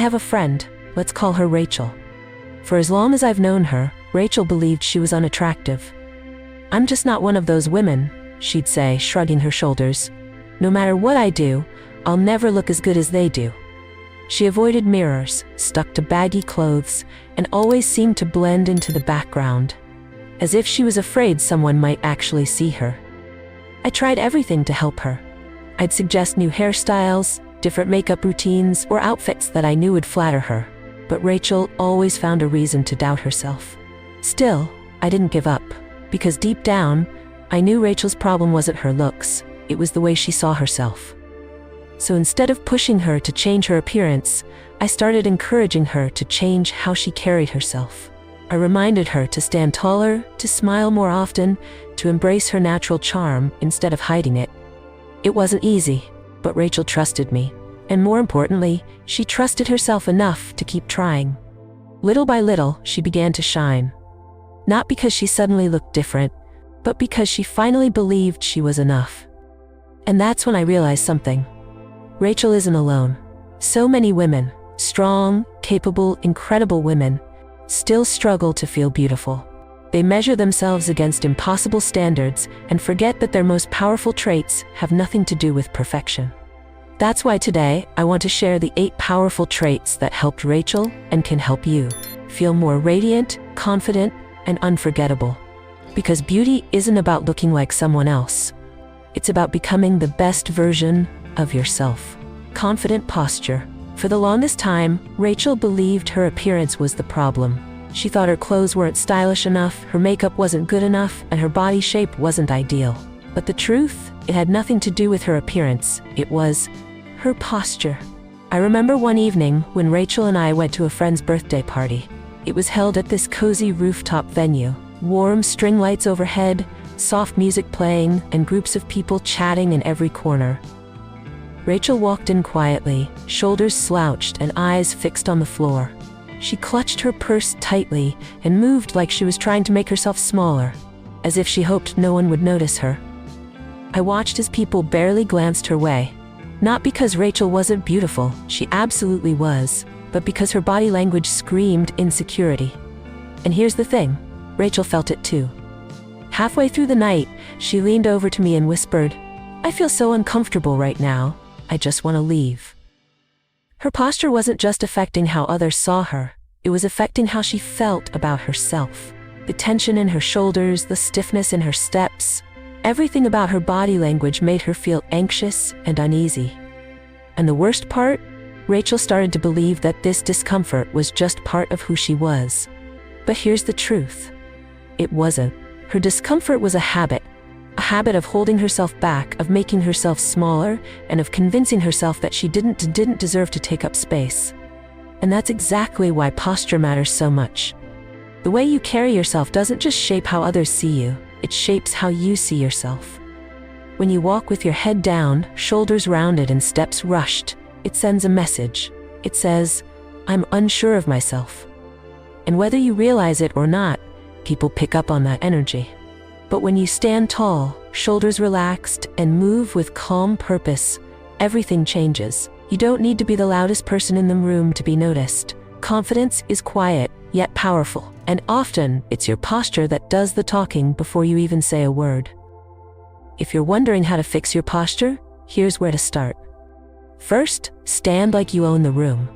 have a friend, let's call her Rachel. For as long as I've known her, Rachel believed she was unattractive. "I'm just not one of those women," she'd say, shrugging her shoulders. "No matter what I do, I'll never look as good as they do." She avoided mirrors, stuck to baggy clothes, and always seemed to blend into the background, as if she was afraid someone might actually see her. I tried everything to help her. I'd suggest new hairstyles, different makeup routines, or outfits that I knew would flatter her. But Rachel always found a reason to doubt herself. Still, I didn't give up, because deep down, I knew Rachel's problem wasn't her looks, it was the way she saw herself. So instead of pushing her to change her appearance, I started encouraging her to change how she carried herself. I reminded her to stand taller, to smile more often, to embrace her natural charm instead of hiding it. It wasn't easy, but Rachel trusted me. And more importantly, she trusted herself enough to keep trying. Little by little, she began to shine. Not because she suddenly looked different, but because she finally believed she was enough. And that's when I realized something. Rachel isn't alone. So many women, strong, capable, incredible women, still struggle to feel beautiful. They measure themselves against impossible standards and forget that their most powerful traits have nothing to do with perfection. That's why today, I want to share the 8 powerful traits that helped Rachel and can help you feel more radiant, confident, and unforgettable. Because beauty isn't about looking like someone else. It's about becoming the best version of yourself. Confident posture. For the longest time, Rachel believed her appearance was the problem. She thought her clothes weren't stylish enough, her makeup wasn't good enough, and her body shape wasn't ideal. But the truth, it had nothing to do with her appearance. It was her posture. I remember one evening when Rachel and I went to a friend's birthday party. It was held at this cozy rooftop venue. Warm string lights overhead, soft music playing, and groups of people chatting in every corner. Rachel walked in quietly, shoulders slouched and eyes fixed on the floor. She clutched her purse tightly and moved like she was trying to make herself smaller, as if she hoped no one would notice her. I watched as people barely glanced her way. Not because Rachel wasn't beautiful, she absolutely was, but because her body language screamed insecurity. And here's the thing, Rachel felt it too. Halfway through the night, she leaned over to me and whispered, "I feel so uncomfortable right now. I just want to leave." Her posture wasn't just affecting how others saw her, it was affecting how she felt about herself. The tension in her shoulders, the stiffness in her steps, everything about her body language made her feel anxious and uneasy. And the worst part? Rachel started to believe that this discomfort was just part of who she was. But here's the truth. It wasn't. Her discomfort was a habit of holding herself back, of making herself smaller, and of convincing herself that she didn't deserve to take up space. And that's exactly why posture matters so much. The way you carry yourself doesn't just shape how others see you, it shapes how you see yourself. When you walk with your head down, shoulders rounded and steps rushed, it sends a message. It says, "I'm unsure of myself." And whether you realize it or not, people pick up on that energy. But when you stand tall, shoulders relaxed, and move with calm purpose, everything changes. You don't need to be the loudest person in the room to be noticed. Confidence is quiet, yet powerful. And often, it's your posture that does the talking before you even say a word. If you're wondering how to fix your posture, here's where to start. First, stand like you own the room.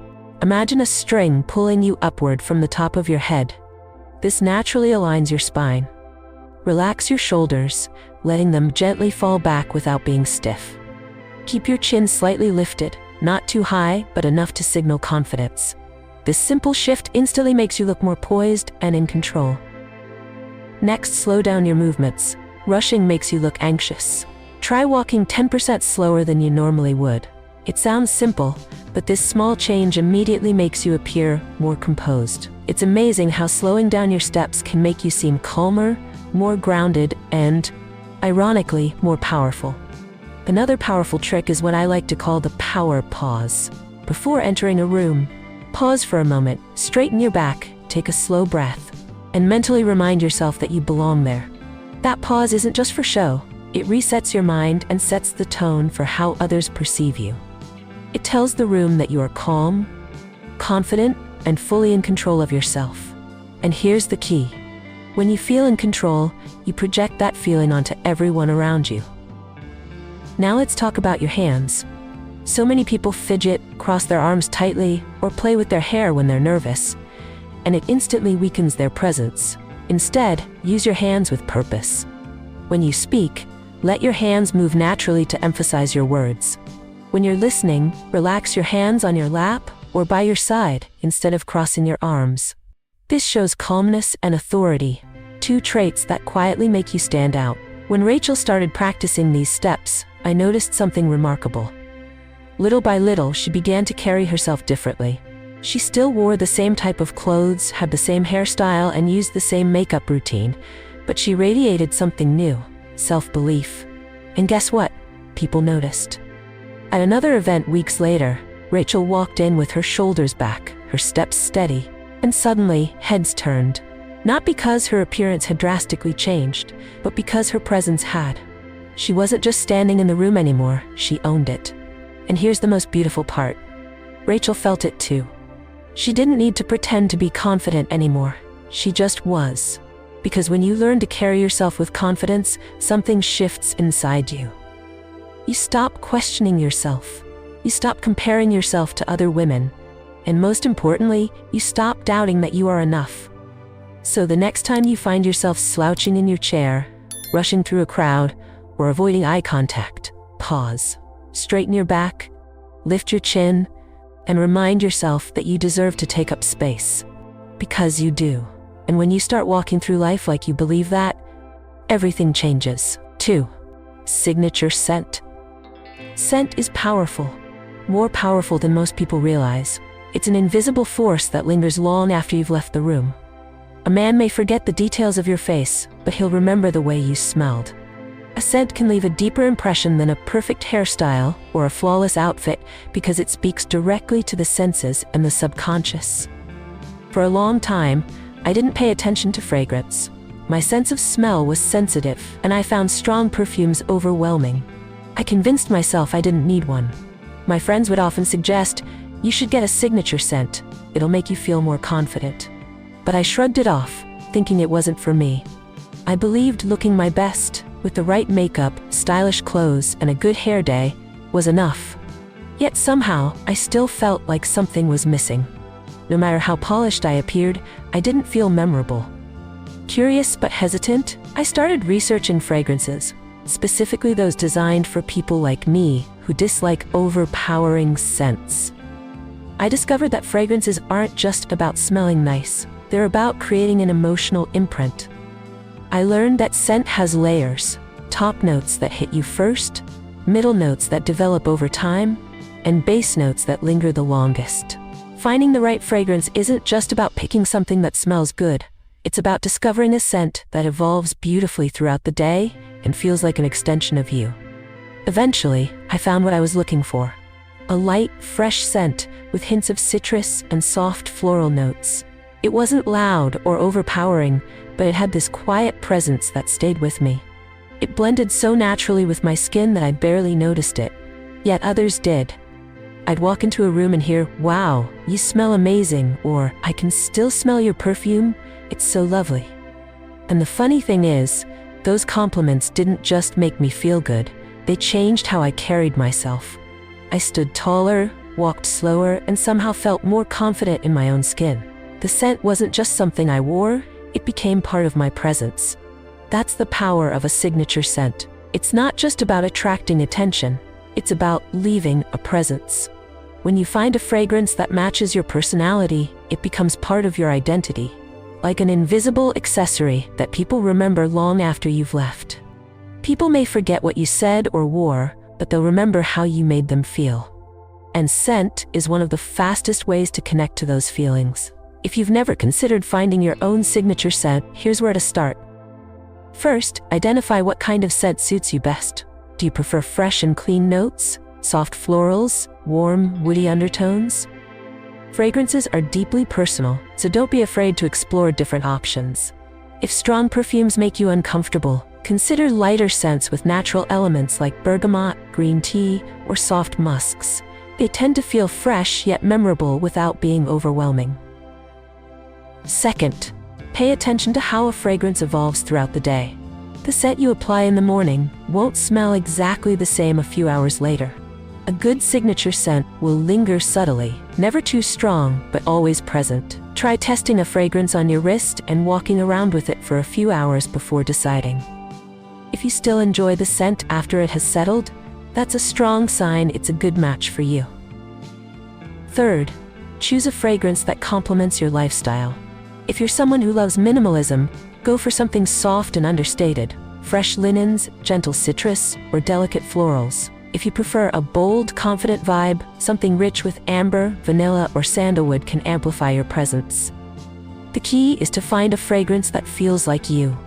Imagine a string pulling you upward from the top of your head. This naturally aligns your spine. Relax your shoulders, letting them gently fall back without being stiff. Keep your chin slightly lifted, not too high, but enough to signal confidence. This simple shift instantly makes you look more poised and in control. Next, slow down your movements. Rushing makes you look anxious. Try walking 10% slower than you normally would. It sounds simple, but this small change immediately makes you appear more composed. It's amazing how slowing down your steps can make you seem calmer, more grounded, and, ironically, more powerful. Another powerful trick is what I like to call the power pause. Before entering a room, pause for a moment, straighten your back, take a slow breath, and mentally remind yourself that you belong there. That pause isn't just for show. It resets your mind and sets the tone for how others perceive you. It tells the room that you are calm, confident, and fully in control of yourself. And here's the key. When you feel in control, you project that feeling onto everyone around you. Now let's talk about your hands. So many people fidget, cross their arms tightly, or play with their hair when they're nervous, and it instantly weakens their presence. Instead, use your hands with purpose. When you speak, let your hands move naturally to emphasize your words. When you're listening, relax your hands on your lap or by your side instead of crossing your arms. This shows calmness and authority, two traits that quietly make you stand out. When Rachel started practicing these steps, I noticed something remarkable. Little by little, she began to carry herself differently. She still wore the same type of clothes, had the same hairstyle, and used the same makeup routine, but she radiated something new, self-belief. And guess what? People noticed. At another event weeks later, Rachel walked in with her shoulders back, her steps steady, and suddenly, heads turned. Not because her appearance had drastically changed, but because her presence had. She wasn't just standing in the room anymore, she owned it. And here's the most beautiful part. Rachel felt it too. She didn't need to pretend to be confident anymore. She just was. Because when you learn to carry yourself with confidence, something shifts inside you. You stop questioning yourself. You stop comparing yourself to other women. And most importantly, you stop doubting that you are enough. So the next time you find yourself slouching in your chair, rushing through a crowd, or avoiding eye contact, pause. Straighten your back, lift your chin, and remind yourself that you deserve to take up space. Because you do. And when you start walking through life like you believe that, everything changes. 2. Signature scent. Scent is powerful. More powerful than most people realize. It's an invisible force that lingers long after you've left the room. A man may forget the details of your face, but he'll remember the way you smelled. A scent can leave a deeper impression than a perfect hairstyle or a flawless outfit because it speaks directly to the senses and the subconscious. For a long time, I didn't pay attention to fragrance. My sense of smell was sensitive, and I found strong perfumes overwhelming. I convinced myself I didn't need one. My friends would often suggest, "You should get a signature scent. It'll make you feel more confident." But I shrugged it off, thinking it wasn't for me. I believed looking my best, with the right makeup, stylish clothes, and a good hair day, was enough. Yet somehow, I still felt like something was missing. No matter how polished I appeared, I didn't feel memorable. Curious but hesitant, I started researching fragrances, specifically those designed for people like me who dislike overpowering scents. I discovered that fragrances aren't just about smelling nice, they're about creating an emotional imprint. I learned that scent has layers, top notes that hit you first, middle notes that develop over time, and base notes that linger the longest. Finding the right fragrance isn't just about picking something that smells good. It's about discovering a scent that evolves beautifully throughout the day and feels like an extension of you. Eventually, I found what I was looking for. A light, fresh scent with hints of citrus and soft floral notes. It wasn't loud or overpowering, but it had this quiet presence that stayed with me. It blended so naturally with my skin that I barely noticed it. Yet others did. I'd walk into a room and hear, "Wow, you smell amazing," or "I can still smell your perfume, it's so lovely." And the funny thing is, those compliments didn't just make me feel good, they changed how I carried myself. I stood taller, walked slower, and somehow felt more confident in my own skin. The scent wasn't just something I wore, it became part of my presence. That's the power of a signature scent. It's not just about attracting attention, it's about leaving a presence. When you find a fragrance that matches your personality, it becomes part of your identity, like an invisible accessory that people remember long after you've left. People may forget what you said or wore, but they'll remember how you made them feel. And scent is one of the fastest ways to connect to those feelings. If you've never considered finding your own signature scent, here's where to start. First, identify what kind of scent suits you best. Do you prefer fresh and clean notes, soft florals, warm, woody undertones? Fragrances are deeply personal, so don't be afraid to explore different options. If strong perfumes make you uncomfortable, consider lighter scents with natural elements like bergamot, green tea, or soft musks. They tend to feel fresh yet memorable without being overwhelming. Second, pay attention to how a fragrance evolves throughout the day. The scent you apply in the morning won't smell exactly the same a few hours later. A good signature scent will linger subtly, never too strong, but always present. Try testing a fragrance on your wrist and walking around with it for a few hours before deciding. If you still enjoy the scent after it has settled, that's a strong sign it's a good match for you. Third, choose a fragrance that complements your lifestyle. If you're someone who loves minimalism, go for something soft and understated, fresh linens, gentle citrus, or delicate florals. If you prefer a bold, confident vibe, something rich with amber, vanilla, or sandalwood can amplify your presence. The key is to find a fragrance that feels like you.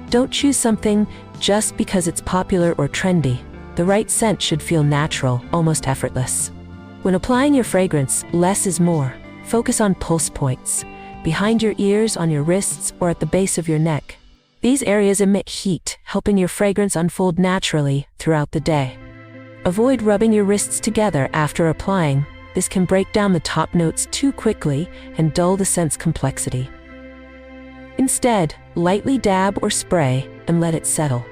Don't choose something just because it's popular or trendy. The right scent should feel natural, almost effortless. When applying your fragrance, less is more. Focus on pulse points, behind your ears, on your wrists, or at the base of your neck. These areas emit heat, helping your fragrance unfold naturally throughout the day. Avoid rubbing your wrists together after applying. This can break down the top notes too quickly and dull the scent's complexity. Instead, lightly dab or spray and let it settle.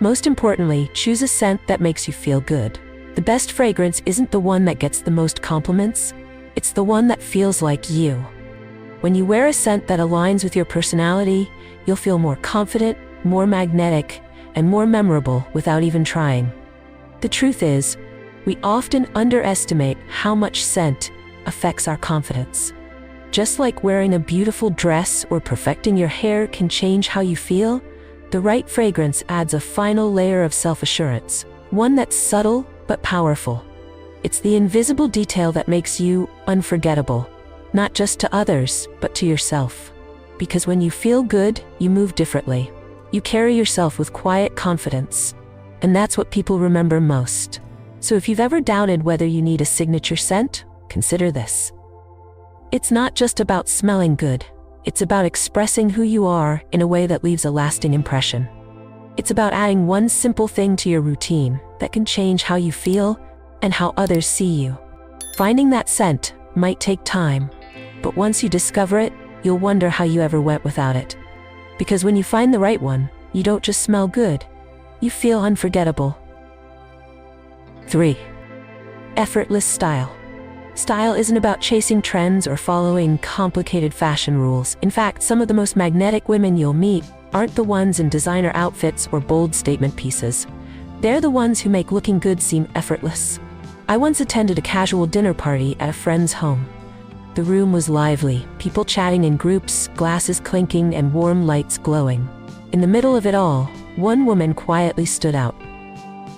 Most importantly, choose a scent that makes you feel good. The best fragrance isn't the one that gets the most compliments, it's the one that feels like you. When you wear a scent that aligns with your personality, you'll feel more confident, more magnetic, and more memorable without even trying. The truth is, we often underestimate how much scent affects our confidence. Just like wearing a beautiful dress or perfecting your hair can change how you feel, the right fragrance adds a final layer of self-assurance, one that's subtle but powerful. It's the invisible detail that makes you unforgettable, not just to others, but to yourself. Because when you feel good, you move differently. You carry yourself with quiet confidence. And that's what people remember most. So if you've ever doubted whether you need a signature scent, consider this. It's not just about smelling good. It's about expressing who you are in a way that leaves a lasting impression. It's about adding one simple thing to your routine that can change how you feel and how others see you. Finding that scent might take time, but once you discover it, you'll wonder how you ever went without it. Because when you find the right one, you don't just smell good, you feel unforgettable. 3. Effortless style. Style isn't about chasing trends or following complicated fashion rules. In fact, some of the most magnetic women you'll meet aren't the ones in designer outfits or bold statement pieces. They're the ones who make looking good seem effortless. I once attended a casual dinner party at a friend's home. The room was lively, people chatting in groups, glasses clinking, and warm lights glowing. In the middle of it all, one woman quietly stood out.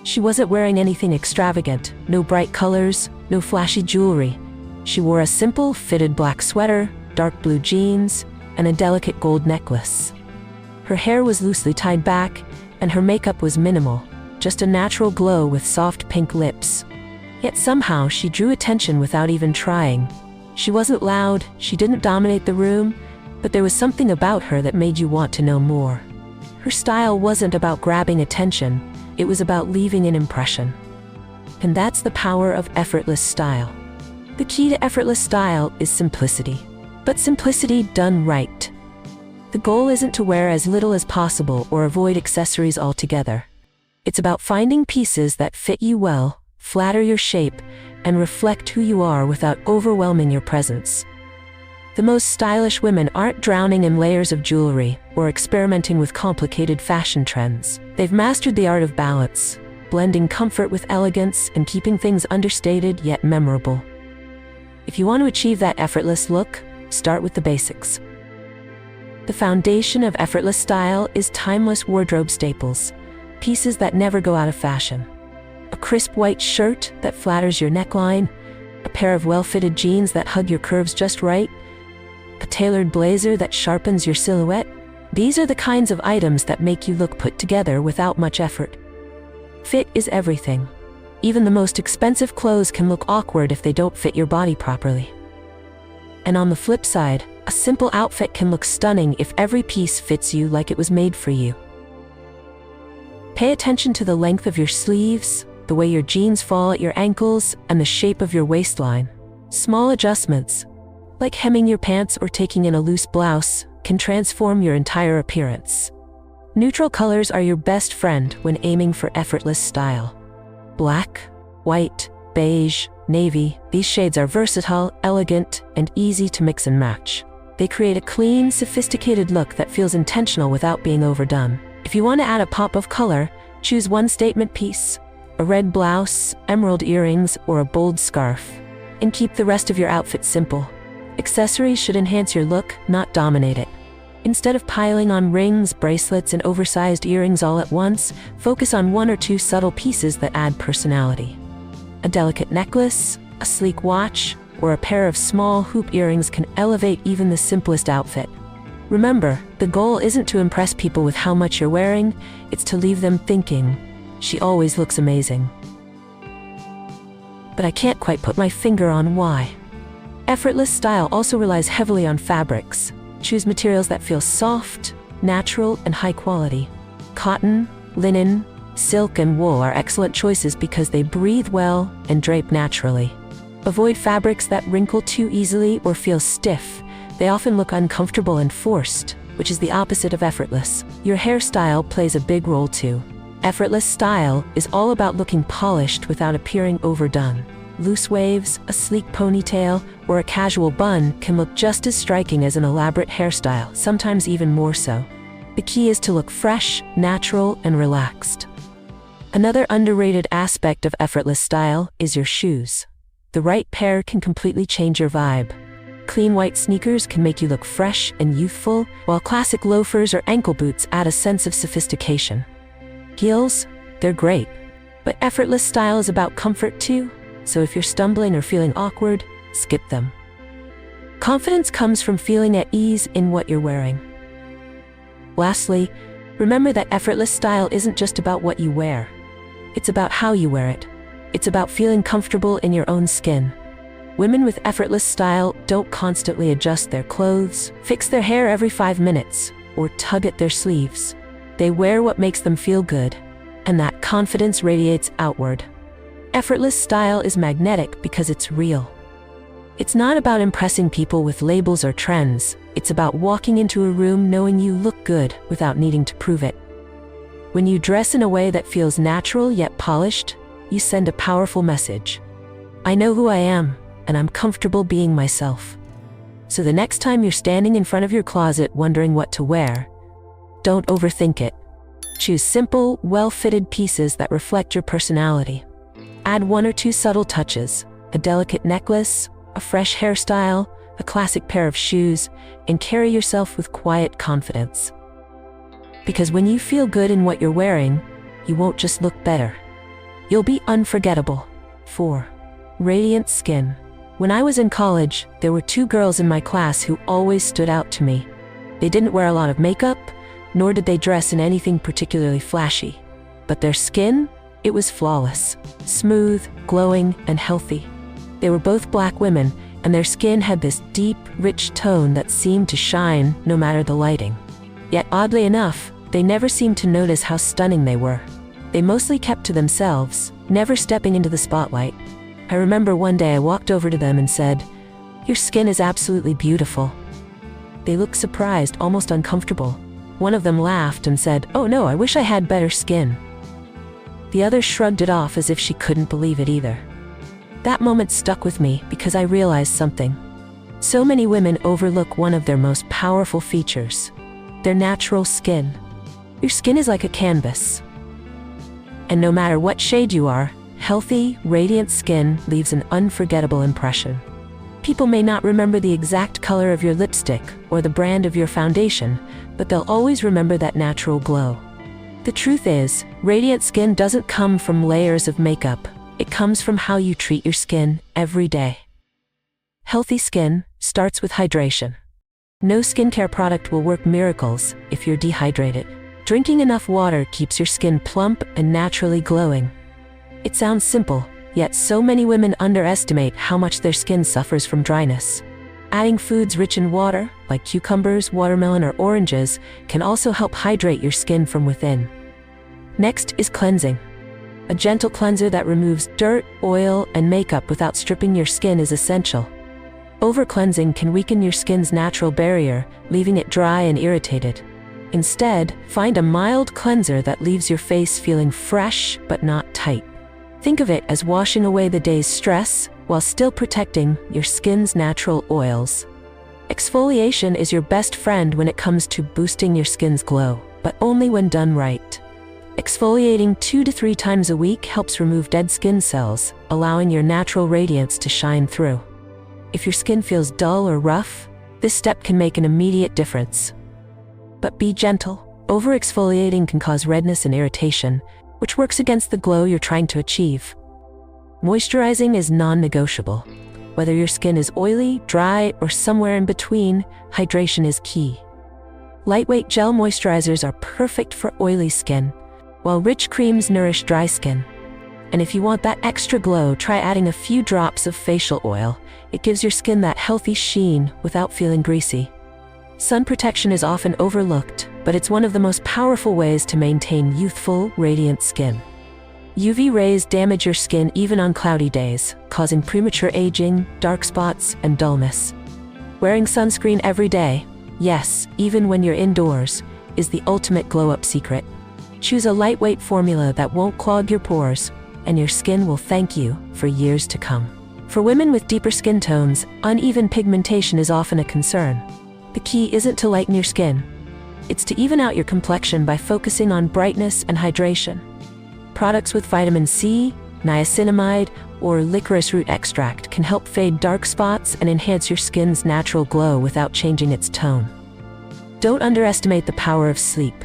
She wasn't wearing anything extravagant, no bright colors, no flashy jewelry. She wore a simple, fitted black sweater, dark blue jeans, and a delicate gold necklace. Her hair was loosely tied back, and her makeup was minimal, just a natural glow with soft pink lips. Yet somehow she drew attention without even trying. She wasn't loud, she didn't dominate the room, but there was something about her that made you want to know more. Her style wasn't about grabbing attention, it was about leaving an impression. And that's the power of effortless style. The key to effortless style is simplicity, but simplicity done right. The goal isn't to wear as little as possible or avoid accessories altogether. It's about finding pieces that fit you well, flatter your shape, and reflect who you are without overwhelming your presence. The most stylish women aren't drowning in layers of jewelry or experimenting with complicated fashion trends. They've mastered the art of balance, blending comfort with elegance and keeping things understated yet memorable. If you want to achieve that effortless look, start with the basics. The foundation of effortless style is timeless wardrobe staples, pieces that never go out of fashion. A crisp white shirt that flatters your neckline, a pair of well-fitted jeans that hug your curves just right, a tailored blazer that sharpens your silhouette. These are the kinds of items that make you look put together without much effort. Fit is everything. Even the most expensive clothes can look awkward if they don't fit your body properly. And on the flip side, a simple outfit can look stunning if every piece fits you like it was made for you. Pay attention to the length of your sleeves, the way your jeans fall at your ankles, and the shape of your waistline. Small adjustments, like hemming your pants or taking in a loose blouse, can transform your entire appearance. Neutral colors are your best friend when aiming for effortless style. Black, white, beige, navy, these shades are versatile, elegant, and easy to mix and match. They create a clean, sophisticated look that feels intentional without being overdone. If you want to add a pop of color, choose one statement piece, a red blouse, emerald earrings, or a bold scarf, and keep the rest of your outfit simple. Accessories should enhance your look, not dominate it. Instead of piling on rings, bracelets, and oversized earrings all at once, focus on one or two subtle pieces that add personality. A delicate necklace, a sleek watch, or a pair of small hoop earrings can elevate even the simplest outfit. Remember, the goal isn't to impress people with how much you're wearing, it's to leave them thinking, "She always looks amazing." But I can't quite put my finger on why. Effortless style also relies heavily on fabrics. Choose materials that feel soft, natural, and high quality. Cotton, linen, silk, and wool are excellent choices because they breathe well and drape naturally. Avoid fabrics that wrinkle too easily or feel stiff. They often look uncomfortable and forced, which is the opposite of effortless. Your hairstyle plays a big role too. Effortless style is all about looking polished without appearing overdone. Loose waves, a sleek ponytail, or a casual bun can look just as striking as an elaborate hairstyle, sometimes even more so. The key is to look fresh, natural, and relaxed. Another underrated aspect of effortless style is your shoes. The right pair can completely change your vibe. Clean white sneakers can make you look fresh and youthful, while classic loafers or ankle boots add a sense of sophistication. Heels, they're great, but effortless style is about comfort too, so if you're stumbling or feeling awkward, skip them. Confidence comes from feeling at ease in what you're wearing. Lastly, remember that effortless style isn't just about what you wear. It's about how you wear it. It's about feeling comfortable in your own skin. Women with effortless style don't constantly adjust their clothes, fix their hair every 5 minutes, or tug at their sleeves. They wear what makes them feel good, and that confidence radiates outward. Effortless style is magnetic because it's real. It's not about impressing people with labels or trends. It's about walking into a room knowing you look good without needing to prove it. When you dress in a way that feels natural yet polished, you send a powerful message. I know who I am, and I'm comfortable being myself. So the next time you're standing in front of your closet wondering what to wear, don't overthink it. Choose simple, well-fitted pieces that reflect your personality. Add one or two subtle touches, a delicate necklace, a fresh hairstyle, a classic pair of shoes, and carry yourself with quiet confidence. Because when you feel good in what you're wearing, you won't just look better. You'll be unforgettable. 4. Radiant skin. When I was in college, there were 2 girls in my class who always stood out to me. They didn't wear a lot of makeup, nor did they dress in anything particularly flashy. But their skin, it was flawless, smooth, glowing, and healthy. They were both black women, and their skin had this deep, rich tone that seemed to shine no matter the lighting. Yet oddly enough, they never seemed to notice how stunning they were. They mostly kept to themselves, never stepping into the spotlight. I remember one day I walked over to them and said, "Your skin is absolutely beautiful." They looked surprised, almost uncomfortable. One of them laughed and said, "Oh no, I wish I had better skin." The other shrugged it off as if she couldn't believe it either. That moment stuck with me because I realized something. So many women overlook one of their most powerful features, their natural skin. Your skin is like a canvas. And no matter what shade you are, healthy, radiant skin leaves an unforgettable impression. People may not remember the exact color of your lipstick or the brand of your foundation, but they'll always remember that natural glow. The truth is, radiant skin doesn't come from layers of makeup. It comes from how you treat your skin every day. Healthy skin starts with hydration. No skincare product will work miracles if you're dehydrated. Drinking enough water keeps your skin plump and naturally glowing. It sounds simple, yet so many women underestimate how much their skin suffers from dryness. Adding foods rich in water, like cucumbers, watermelon, or oranges, can also help hydrate your skin from within. Next is cleansing. A gentle cleanser that removes dirt, oil, and makeup without stripping your skin is essential. Over-cleansing can weaken your skin's natural barrier, leaving it dry and irritated. Instead, find a mild cleanser that leaves your face feeling fresh but not tight. Think of it as washing away the day's stress while still protecting your skin's natural oils. Exfoliation is your best friend when it comes to boosting your skin's glow, but only when done right. Exfoliating 2 to 3 times a week helps remove dead skin cells, allowing your natural radiance to shine through. If your skin feels dull or rough, this step can make an immediate difference. But be gentle. Over-exfoliating can cause redness and irritation, which works against the glow you're trying to achieve. Moisturizing is non-negotiable. Whether your skin is oily, dry, or somewhere in between, hydration is key. Lightweight gel moisturizers are perfect for oily skin, while rich creams nourish dry skin. And if you want that extra glow, try adding a few drops of facial oil. It gives your skin that healthy sheen without feeling greasy. Sun protection is often overlooked, but it's one of the most powerful ways to maintain youthful, radiant skin. UV rays damage your skin even on cloudy days, causing premature aging, dark spots, and dullness. Wearing sunscreen every day, yes, even when you're indoors, is the ultimate glow-up secret. Choose a lightweight formula that won't clog your pores, and your skin will thank you for years to come. For women with deeper skin tones, uneven pigmentation is often a concern. The key isn't to lighten your skin. It's to even out your complexion by focusing on brightness and hydration. Products with vitamin C, niacinamide, or licorice root extract can help fade dark spots and enhance your skin's natural glow without changing its tone. Don't underestimate the power of sleep.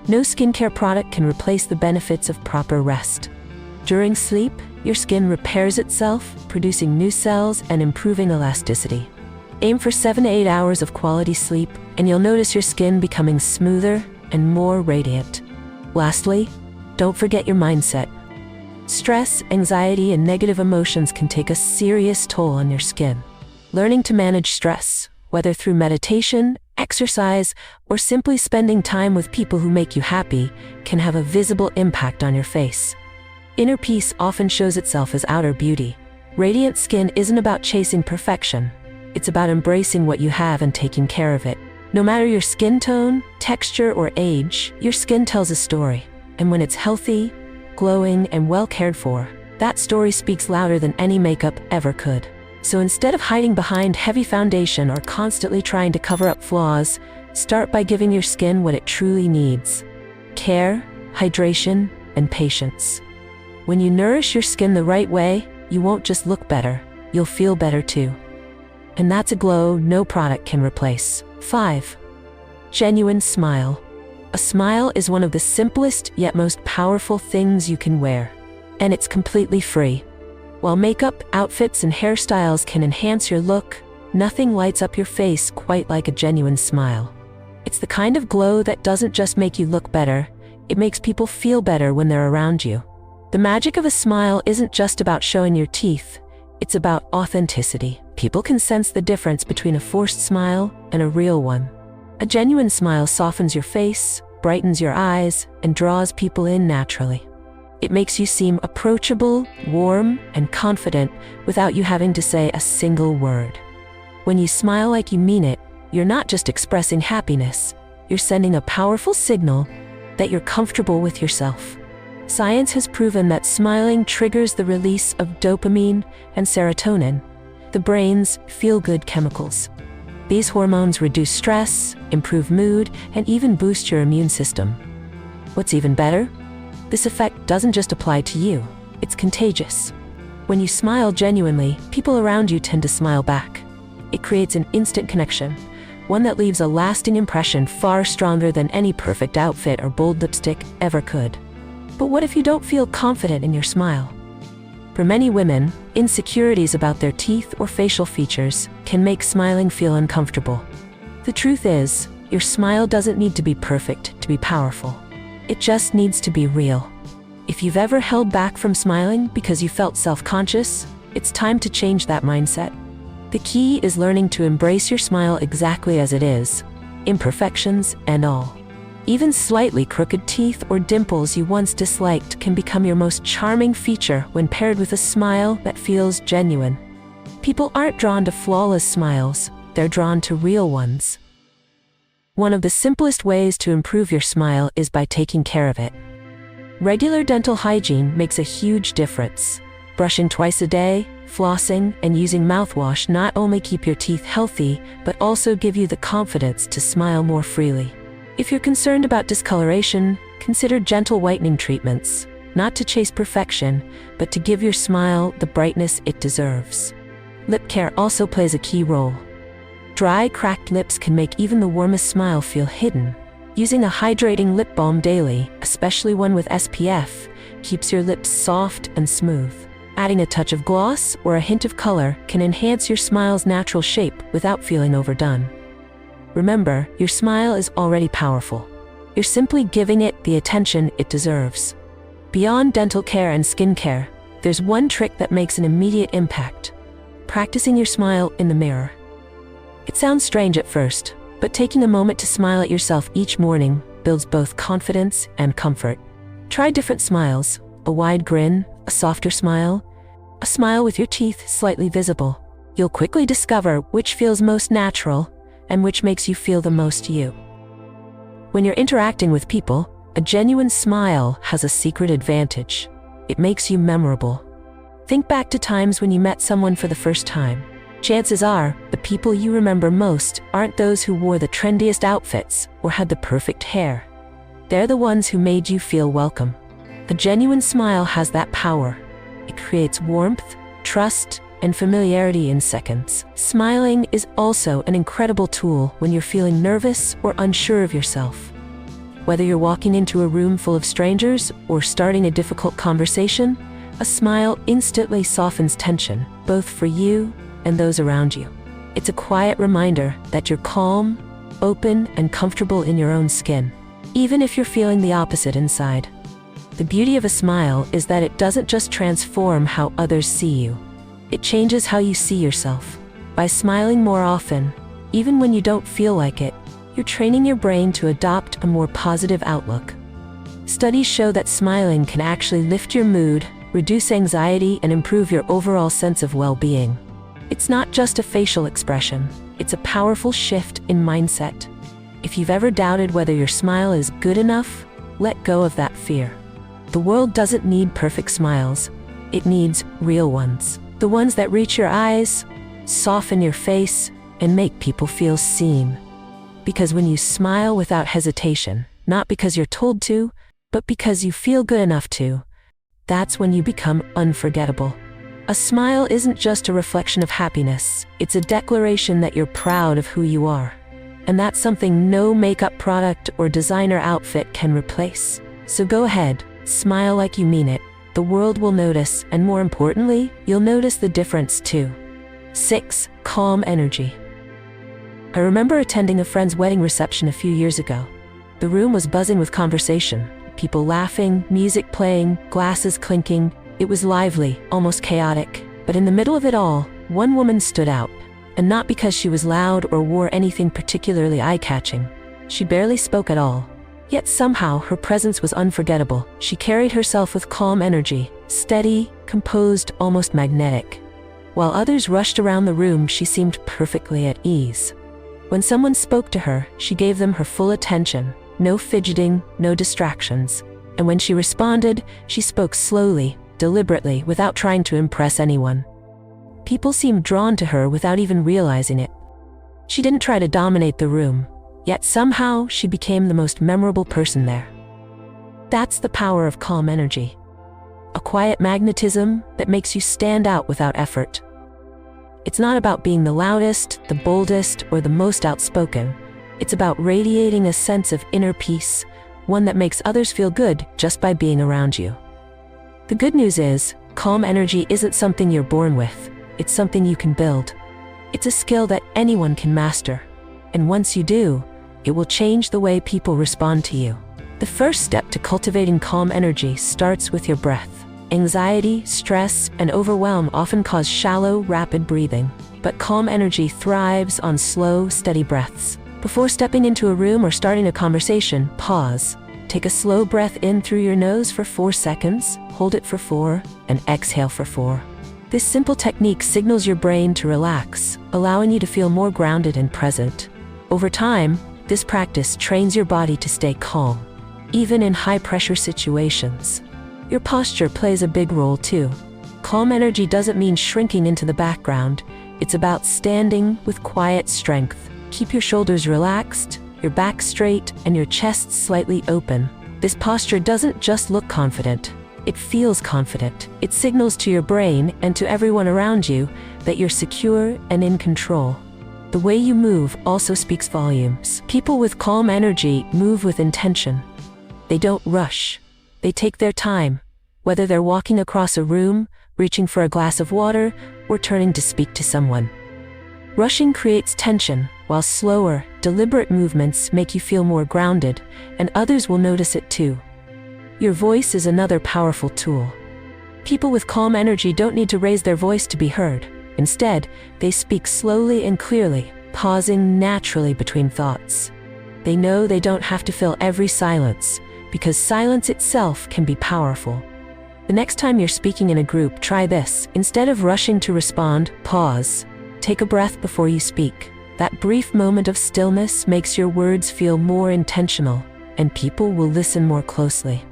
No skincare product can replace the benefits of proper rest. During sleep, your skin repairs itself, producing new cells and improving elasticity. Aim for 7 to 8 hours of quality sleep, and you'll notice your skin becoming smoother and more radiant. Lastly, don't forget your mindset. Stress, anxiety, and negative emotions can take a serious toll on your skin. Learning to manage stress, whether through meditation, exercise, or simply spending time with people who make you happy, can have a visible impact on your face. Inner peace often shows itself as outer beauty. Radiant skin isn't about chasing perfection. It's about embracing what you have and taking care of it. No matter your skin tone, texture, or age, your skin tells a story. And when it's healthy, glowing, and well cared for, that story speaks louder than any makeup ever could. So instead of hiding behind heavy foundation or constantly trying to cover up flaws, start by giving your skin what it truly needs: care, hydration, and patience. When you nourish your skin the right way, you won't just look better, you'll feel better too. And that's a glow no product can replace. 5. Genuine smile. A smile is one of the simplest yet most powerful things you can wear. And it's completely free. While makeup, outfits, and hairstyles can enhance your look, nothing lights up your face quite like a genuine smile. It's the kind of glow that doesn't just make you look better, it makes people feel better when they're around you. The magic of a smile isn't just about showing your teeth, it's about authenticity. People can sense the difference between a forced smile and a real one. A genuine smile softens your face, brightens your eyes, and draws people in naturally. It makes you seem approachable, warm, and confident without you having to say a single word. When you smile like you mean it, you're not just expressing happiness, you're sending a powerful signal that you're comfortable with yourself. Science has proven that smiling triggers the release of dopamine and serotonin, the brain's feel-good chemicals. These hormones reduce stress, improve mood, and even boost your immune system. What's even better? This effect doesn't just apply to you, it's contagious. When you smile genuinely, people around you tend to smile back. It creates an instant connection, one that leaves a lasting impression far stronger than any perfect outfit or bold lipstick ever could. But what if you don't feel confident in your smile? For many women, insecurities about their teeth or facial features can make smiling feel uncomfortable. The truth is, your smile doesn't need to be perfect to be powerful. It just needs to be real. If you've ever held back from smiling because you felt self-conscious, it's time to change that mindset. The key is learning to embrace your smile exactly as it is, imperfections and all. Even slightly crooked teeth or dimples you once disliked can become your most charming feature when paired with a smile that feels genuine. People aren't drawn to flawless smiles, they're drawn to real ones. One of the simplest ways to improve your smile is by taking care of it. Regular dental hygiene makes a huge difference. Brushing twice a day, flossing, and using mouthwash not only keep your teeth healthy, but also give you the confidence to smile more freely. If you're concerned about discoloration, consider gentle whitening treatments, not to chase perfection, but to give your smile the brightness it deserves. Lip care also plays a key role. Dry, cracked lips can make even the warmest smile feel hidden. Using a hydrating lip balm daily, especially one with SPF, keeps your lips soft and smooth. Adding a touch of gloss or a hint of color can enhance your smile's natural shape without feeling overdone. Remember, your smile is already powerful. You're simply giving it the attention it deserves. Beyond dental care and skincare, there's one trick that makes an immediate impact: practicing your smile in the mirror. It sounds strange at first, but taking a moment to smile at yourself each morning builds both confidence and comfort. Try different smiles: a wide grin, a softer smile, a smile with your teeth slightly visible. You'll quickly discover which feels most natural and which makes you feel the most you. When you're interacting with people, a genuine smile has a secret advantage. It makes you memorable. Think back to times when you met someone for the first time. Chances are, the people you remember most aren't those who wore the trendiest outfits or had the perfect hair. They're the ones who made you feel welcome. A genuine smile has that power. It creates warmth, trust, and familiarity in seconds. Smiling is also an incredible tool when you're feeling nervous or unsure of yourself. Whether you're walking into a room full of strangers or starting a difficult conversation, a smile instantly softens tension, both for you and those around you. It's a quiet reminder that you're calm, open, and comfortable in your own skin, even if you're feeling the opposite inside. The beauty of a smile is that it doesn't just transform how others see you. It changes how you see yourself. By smiling more often, even when you don't feel like it, you're training your brain to adopt a more positive outlook. Studies show that smiling can actually lift your mood, reduce anxiety, and improve your overall sense of well-being. It's not just a facial expression, it's a powerful shift in mindset. If you've ever doubted whether your smile is good enough, let go of that fear. The world doesn't need perfect smiles, it needs real ones. The ones that reach your eyes, soften your face, and make people feel seen. Because when you smile without hesitation, not because you're told to, but because you feel good enough to, that's when you become unforgettable. A smile isn't just a reflection of happiness, it's a declaration that you're proud of who you are. And that's something no makeup product or designer outfit can replace. So go ahead, smile like you mean it. The world will notice, and more importantly, you'll notice the difference too. 6. Calm energy. I remember attending a friend's wedding reception a few years ago. The room was buzzing with conversation, people laughing, music playing, glasses clinking. It was lively, almost chaotic. But in the middle of it all, one woman stood out. And not because she was loud or wore anything particularly eye-catching. She barely spoke at all. Yet somehow her presence was unforgettable. She carried herself with calm energy, steady, composed, almost magnetic. While others rushed around the room, she seemed perfectly at ease. When someone spoke to her, she gave them her full attention, no fidgeting, no distractions. And when she responded, she spoke slowly, deliberately, without trying to impress anyone. People seemed drawn to her without even realizing it. She didn't try to dominate the room. Yet somehow, she became the most memorable person there. That's the power of calm energy. A quiet magnetism that makes you stand out without effort. It's not about being the loudest, the boldest, or the most outspoken. It's about radiating a sense of inner peace, one that makes others feel good just by being around you. The good news is, calm energy isn't something you're born with. It's something you can build. It's a skill that anyone can master. And once you do, it will change the way people respond to you. The first step to cultivating calm energy starts with your breath. Anxiety, stress, and overwhelm often cause shallow, rapid breathing. But calm energy thrives on slow, steady breaths. Before stepping into a room or starting a conversation, pause. Take a slow breath in through your nose for 4 seconds, hold it for 4, and exhale for 4. This simple technique signals your brain to relax, allowing you to feel more grounded and present. Over time, this practice trains your body to stay calm, even in high-pressure situations. Your posture plays a big role too. Calm energy doesn't mean shrinking into the background. It's about standing with quiet strength. Keep your shoulders relaxed, your back straight, and your chest slightly open. This posture doesn't just look confident. It feels confident. It signals to your brain and to everyone around you that you're secure and in control. The way you move also speaks volumes. People with calm energy move with intention. They don't rush. They take their time, whether they're walking across a room, reaching for a glass of water, or turning to speak to someone. Rushing creates tension, while slower, deliberate movements make you feel more grounded, and others will notice it too. Your voice is another powerful tool. People with calm energy don't need to raise their voice to be heard. Instead, they speak slowly and clearly, pausing naturally between thoughts. They know they don't have to fill every silence, because silence itself can be powerful. The next time you're speaking in a group, try this. Instead of rushing to respond, pause. Take a breath before you speak. That brief moment of stillness makes your words feel more intentional, and people will listen more closely.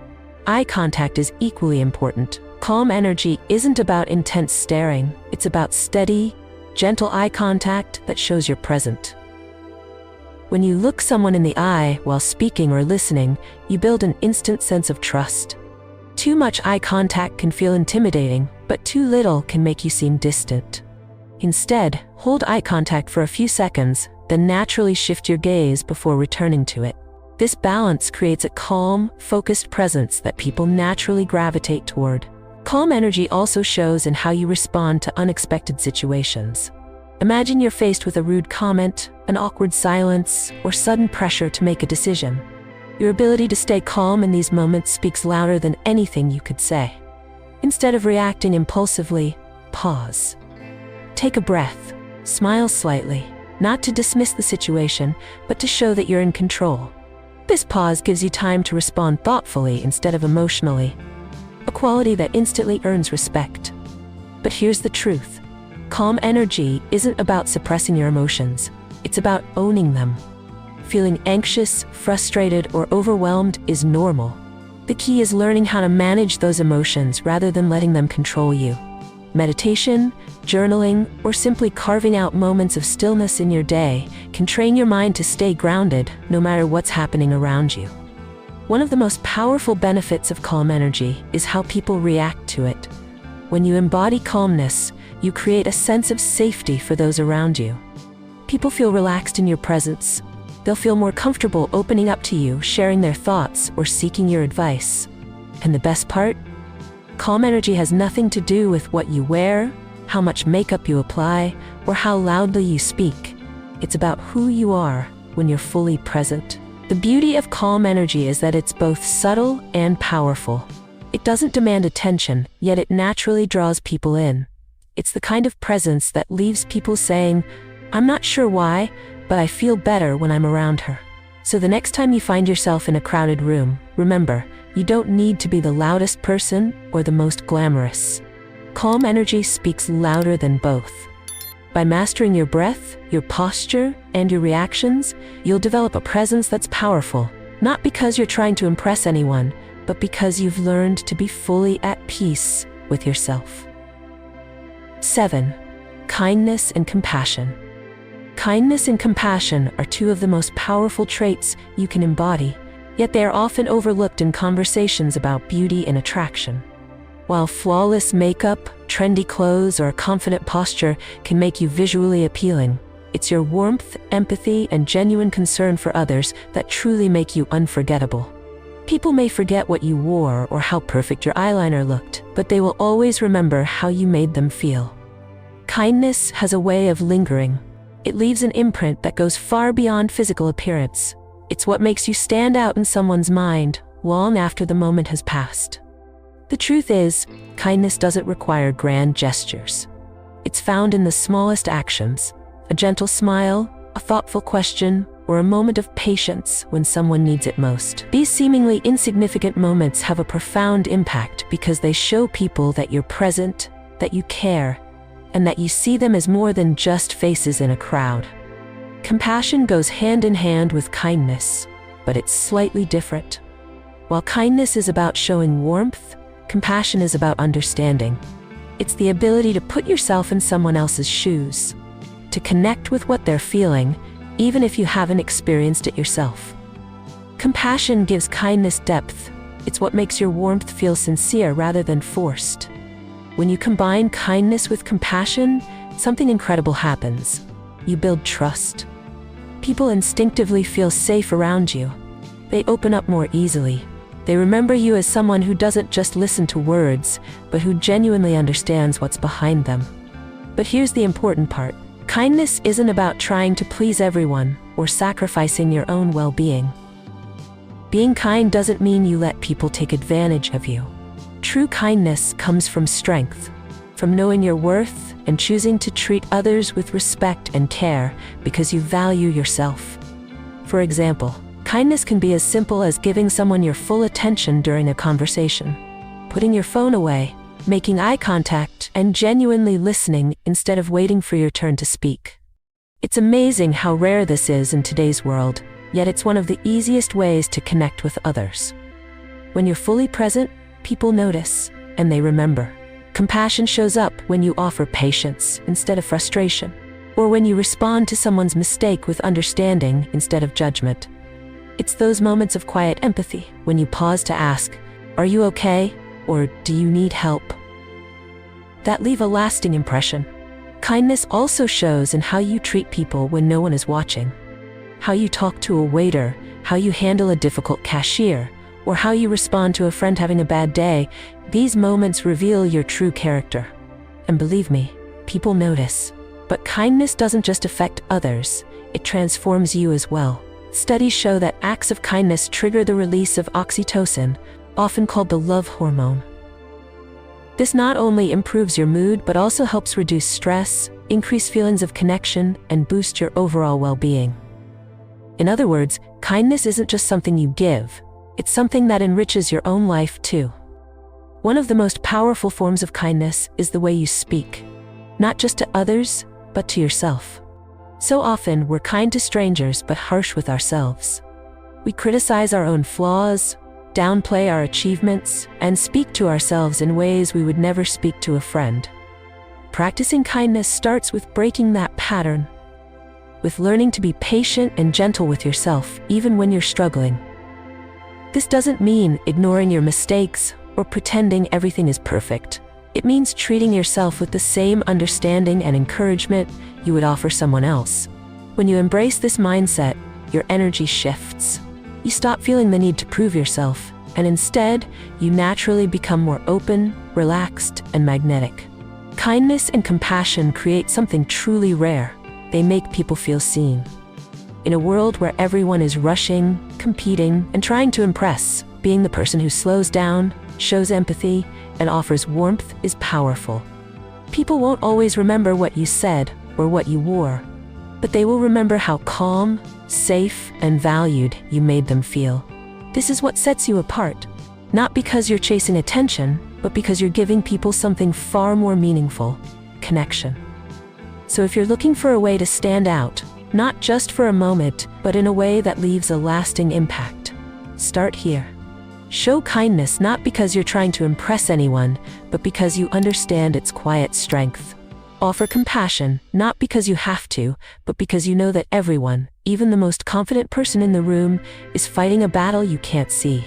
Eye contact is equally important. Calm energy isn't about intense staring. It's about steady, gentle eye contact that shows you're present. When you look someone in the eye while speaking or listening, you build an instant sense of trust. Too much eye contact can feel intimidating, but too little can make you seem distant. Instead, hold eye contact for a few seconds, then naturally shift your gaze before returning to it. This balance creates a calm, focused presence that people naturally gravitate toward. Calm energy also shows in how you respond to unexpected situations. Imagine you're faced with a rude comment, an awkward silence, or sudden pressure to make a decision. Your ability to stay calm in these moments speaks louder than anything you could say. Instead of reacting impulsively, pause. Take a breath. Smile slightly, not to dismiss the situation, but to show that you're in control. This pause gives you time to respond thoughtfully instead of emotionally, a quality that instantly earns respect. But here's the truth. Calm energy isn't about suppressing your emotions. It's about owning them. Feeling anxious, frustrated, or overwhelmed is normal. The key is learning how to manage those emotions rather than letting them control you. Meditation, journaling, or simply carving out moments of stillness in your day can train your mind to stay grounded no matter what's happening around you. One of the most powerful benefits of calm energy is how people react to it. When you embody calmness, you create a sense of safety for those around you. People feel relaxed in your presence. They'll feel more comfortable opening up to you, sharing their thoughts, or seeking your advice. And the best part? Calm energy has nothing to do with what you wear, how much makeup you apply, or how loudly you speak. It's about who you are when you're fully present. The beauty of calm energy is that it's both subtle and powerful. It doesn't demand attention, yet it naturally draws people in. It's the kind of presence that leaves people saying, "I'm not sure why, but I feel better when I'm around her." So the next time you find yourself in a crowded room, remember, you don't need to be the loudest person or the most glamorous. Calm energy speaks louder than both. By mastering your breath, your posture, and your reactions, you'll develop a presence that's powerful, not because you're trying to impress anyone, but because you've learned to be fully at peace with yourself. 7. Kindness and compassion. Kindness and compassion are two of the most powerful traits you can embody, yet they are often overlooked in conversations about beauty and attraction. While flawless makeup, trendy clothes, or a confident posture can make you visually appealing, it's your warmth, empathy, and genuine concern for others that truly make you unforgettable. People may forget what you wore or how perfect your eyeliner looked, but they will always remember how you made them feel. Kindness has a way of lingering. It leaves an imprint that goes far beyond physical appearance. It's what makes you stand out in someone's mind long after the moment has passed. The truth is, kindness doesn't require grand gestures. It's found in the smallest actions: a gentle smile, a thoughtful question, or a moment of patience when someone needs it most. These seemingly insignificant moments have a profound impact because they show people that you're present, that you care, and that you see them as more than just faces in a crowd. Compassion goes hand in hand with kindness, but it's slightly different. While kindness is about showing warmth, compassion is about understanding. It's the ability to put yourself in someone else's shoes, to connect with what they're feeling, even if you haven't experienced it yourself. Compassion gives kindness depth. It's what makes your warmth feel sincere rather than forced. When you combine kindness with compassion, something incredible happens. You build trust. People instinctively feel safe around you. They open up more easily. They remember you as someone who doesn't just listen to words, but who genuinely understands what's behind them. But here's the important part. Kindness isn't about trying to please everyone or sacrificing your own well-being. Being kind doesn't mean you let people take advantage of you. True kindness comes from strength, from knowing your worth and choosing to treat others with respect and care because you value yourself. For example, kindness can be as simple as giving someone your full attention during a conversation, putting your phone away, making eye contact, and genuinely listening instead of waiting for your turn to speak. It's amazing how rare this is in today's world, yet it's one of the easiest ways to connect with others. When you're fully present, people notice, and they remember. Compassion shows up when you offer patience instead of frustration, or when you respond to someone's mistake with understanding instead of judgment. It's those moments of quiet empathy when you pause to ask, "Are you okay?" or "Do you need help?" that leave a lasting impression. Kindness also shows in how you treat people when no one is watching. How you talk to a waiter, how you handle a difficult cashier, or how you respond to a friend having a bad day. These moments reveal your true character. And believe me, people notice. But kindness doesn't just affect others, it transforms you as well. Studies show that acts of kindness trigger the release of oxytocin, often called the love hormone. This not only improves your mood but also helps reduce stress, increase feelings of connection, and boost your overall well-being. In other words, kindness isn't just something you give, it's something that enriches your own life too. One of the most powerful forms of kindness is the way you speak, not just to others, but to yourself. So often, we're kind to strangers but harsh with ourselves. We criticize our own flaws, downplay our achievements, and speak to ourselves in ways we would never speak to a friend. Practicing kindness starts with breaking that pattern, with learning to be patient and gentle with yourself, even when you're struggling. This doesn't mean ignoring your mistakes or pretending everything is perfect. It means treating yourself with the same understanding and encouragement you would offer someone else. When you embrace this mindset, your energy shifts. You stop feeling the need to prove yourself, and instead, you naturally become more open, relaxed, and magnetic. Kindness and compassion create something truly rare. They make people feel seen. In a world where everyone is rushing, competing, and trying to impress, being the person who slows down, shows empathy, and offers warmth is powerful. People won't always remember what you said or what you wore, but they will remember how calm, safe, and valued you made them feel. This is what sets you apart, not because you're chasing attention, but because you're giving people something far more meaningful: connection. So if you're looking for a way to stand out, not just for a moment, but in a way that leaves a lasting impact, start here. Show kindness not because you're trying to impress anyone, but because you understand its quiet strength. Offer compassion, not because you have to, but because you know that everyone, even the most confident person in the room, is fighting a battle you can't see.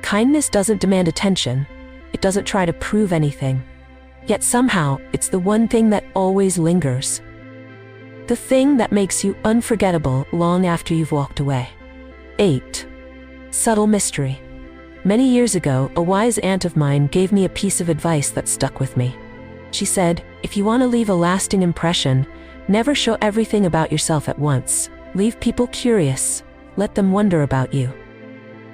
Kindness doesn't demand attention. It doesn't try to prove anything. Yet somehow, it's the one thing that always lingers. The thing that makes you unforgettable long after you've walked away. 8. Subtle mystery. Many years ago, a wise aunt of mine gave me a piece of advice that stuck with me. She said, if you want to leave a lasting impression, never show everything about yourself at once. Leave people curious. Let them wonder about you.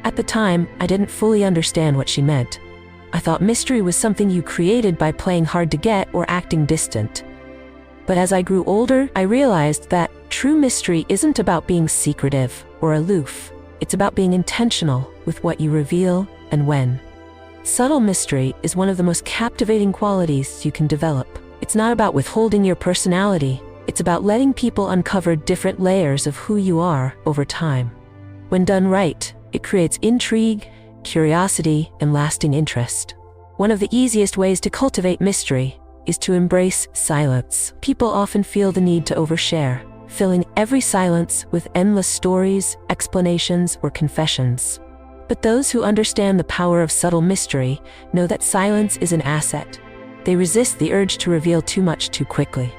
At the time, I didn't fully understand what she meant. I thought mystery was something you created by playing hard to get or acting distant. But as I grew older, I realized that True mystery isn't about being secretive or aloof. It's about being intentional with what you reveal and when. Subtle mystery is one of the most captivating qualities you can develop. It's not about withholding your personality. It's about letting people uncover different layers of who you are over time. When done right, it creates intrigue, curiosity, and lasting interest. One of the easiest ways to cultivate mystery is to embrace silence. People often feel the need to overshare, filling every silence with endless stories, explanations, or confessions. But those who understand the power of subtle mystery know that silence is an asset. They resist the urge to reveal too much too quickly.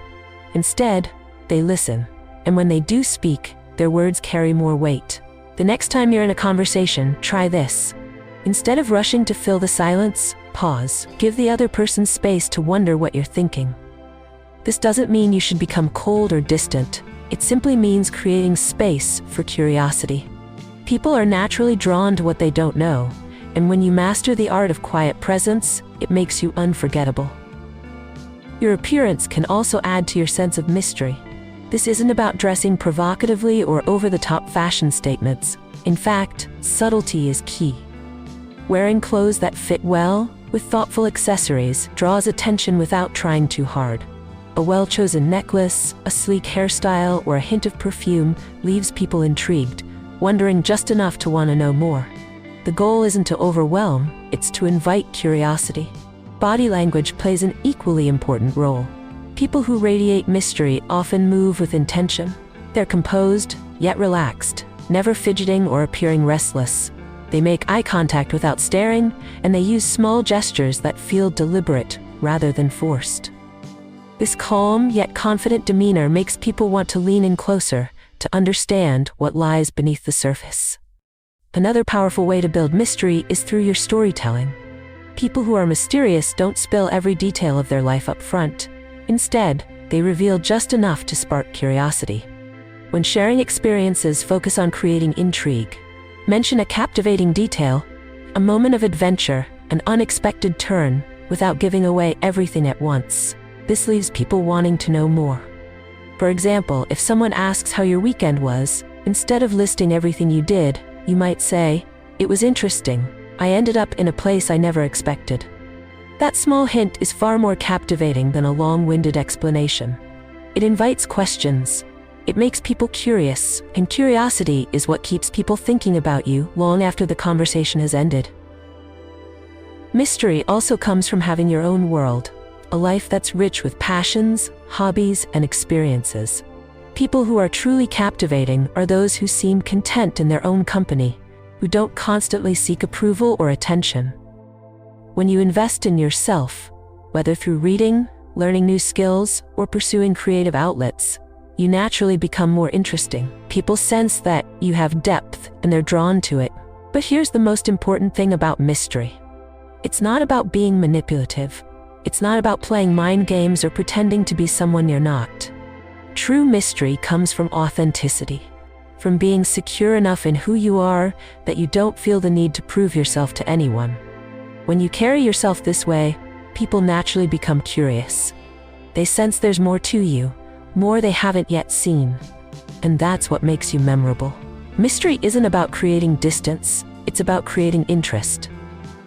Instead, they listen, and when they do speak, their words carry more weight. The next time you're in a conversation, try this. Instead of rushing to fill the silence, pause. Give the other person space to wonder what you're thinking. This doesn't mean you should become cold or distant. It simply means creating space for curiosity. People are naturally drawn to what they don't know, and when you master the art of quiet presence, it makes you unforgettable. Your appearance can also add to your sense of mystery. This isn't about dressing provocatively or over-the-top fashion statements. In fact, subtlety is key. Wearing clothes that fit well, with thoughtful accessories, draws attention without trying too hard. A well-chosen necklace, a sleek hairstyle, or a hint of perfume leaves people intrigued, wondering just enough to want to know more. The goal isn't to overwhelm, it's to invite curiosity. Body language plays an equally important role. People who radiate mystery often move with intention. They're composed, yet relaxed, never fidgeting or appearing restless. They make eye contact without staring, and they use small gestures that feel deliberate rather than forced. This calm yet confident demeanor makes people want to lean in closer to understand what lies beneath the surface. Another powerful way to build mystery is through your storytelling. People who are mysterious don't spill every detail of their life up front. Instead, they reveal just enough to spark curiosity. When sharing experiences, focus on creating intrigue. Mention a captivating detail, a moment of adventure, an unexpected turn, without giving away everything at once. This leaves people wanting to know more. For example, if someone asks how your weekend was, instead of listing everything you did, you might say, "It was interesting. I ended up in a place I never expected." That small hint is far more captivating than a long-winded explanation. It invites questions. It makes people curious, and curiosity is what keeps people thinking about you long after the conversation has ended. Mystery also comes from having your own world, a life that's rich with passions, hobbies, and experiences. People who are truly captivating are those who seem content in their own company, who don't constantly seek approval or attention. When you invest in yourself, whether through reading, learning new skills, or pursuing creative outlets, you naturally become more interesting. People sense that you have depth and they're drawn to it. But here's the most important thing about mystery. It's not about being manipulative. It's not about playing mind games or pretending to be someone you're not. True mystery comes from authenticity, from being secure enough in who you are that you don't feel the need to prove yourself to anyone. When you carry yourself this way, people naturally become curious. They sense there's more to you, more they haven't yet seen. And that's what makes you memorable. Mystery isn't about creating distance, it's about creating interest.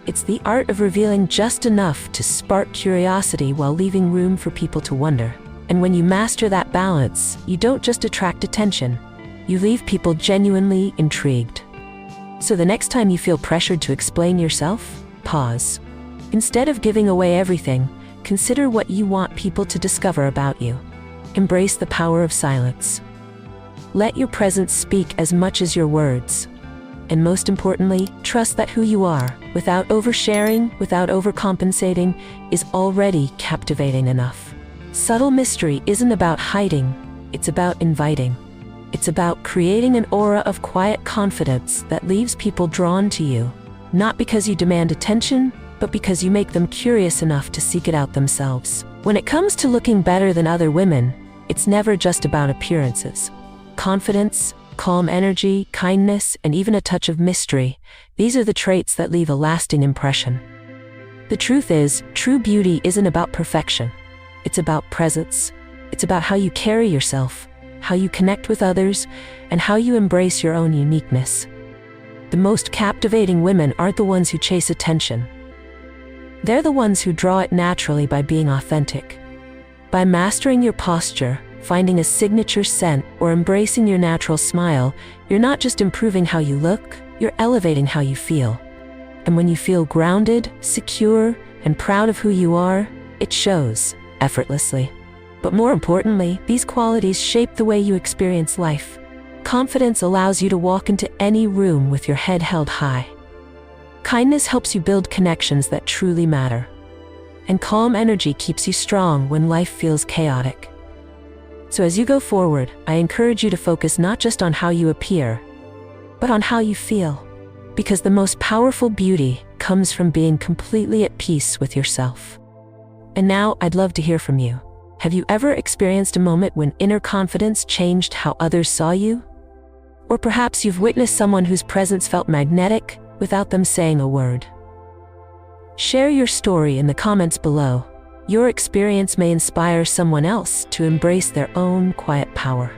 It's the art of revealing just enough to spark curiosity while leaving room for people to wonder. And when you master that balance, you don't just attract attention, you leave people genuinely intrigued. So the next time you feel pressured to explain yourself, pause. Instead of giving away everything, consider what you want people to discover about you. Embrace the power of silence. Let your presence speak as much as your words. And most importantly, trust that who you are, without oversharing, without overcompensating, is already captivating enough. Subtle mystery isn't about hiding, it's about inviting. It's about creating an aura of quiet confidence that leaves people drawn to you, not because you demand attention, but because you make them curious enough to seek it out themselves. When it comes to looking better than other women, it's never just about appearances. Confidence, calm energy, kindness, and even a touch of mystery, these are the traits that leave a lasting impression. The truth is, true beauty isn't about perfection. It's about presence. It's about how you carry yourself, how you connect with others, and how you embrace your own uniqueness. The most captivating women aren't the ones who chase attention. They're the ones who draw it naturally by being authentic. By mastering your posture, finding a signature scent, or embracing your natural smile, you're not just improving how you look, you're elevating how you feel. And when you feel grounded, secure, and proud of who you are, it shows effortlessly. But more importantly, these qualities shape the way you experience life. Confidence allows you to walk into any room with your head held high. Kindness helps you build connections that truly matter. And calm energy keeps you strong when life feels chaotic. So as you go forward, I encourage you to focus not just on how you appear, but on how you feel. Because the most powerful beauty comes from being completely at peace with yourself. And now, I'd love to hear from you. Have you ever experienced a moment when inner confidence changed how others saw you? Or perhaps you've witnessed someone whose presence felt magnetic without them saying a word. Share your story in the comments below. Your experience may inspire someone else to embrace their own quiet power.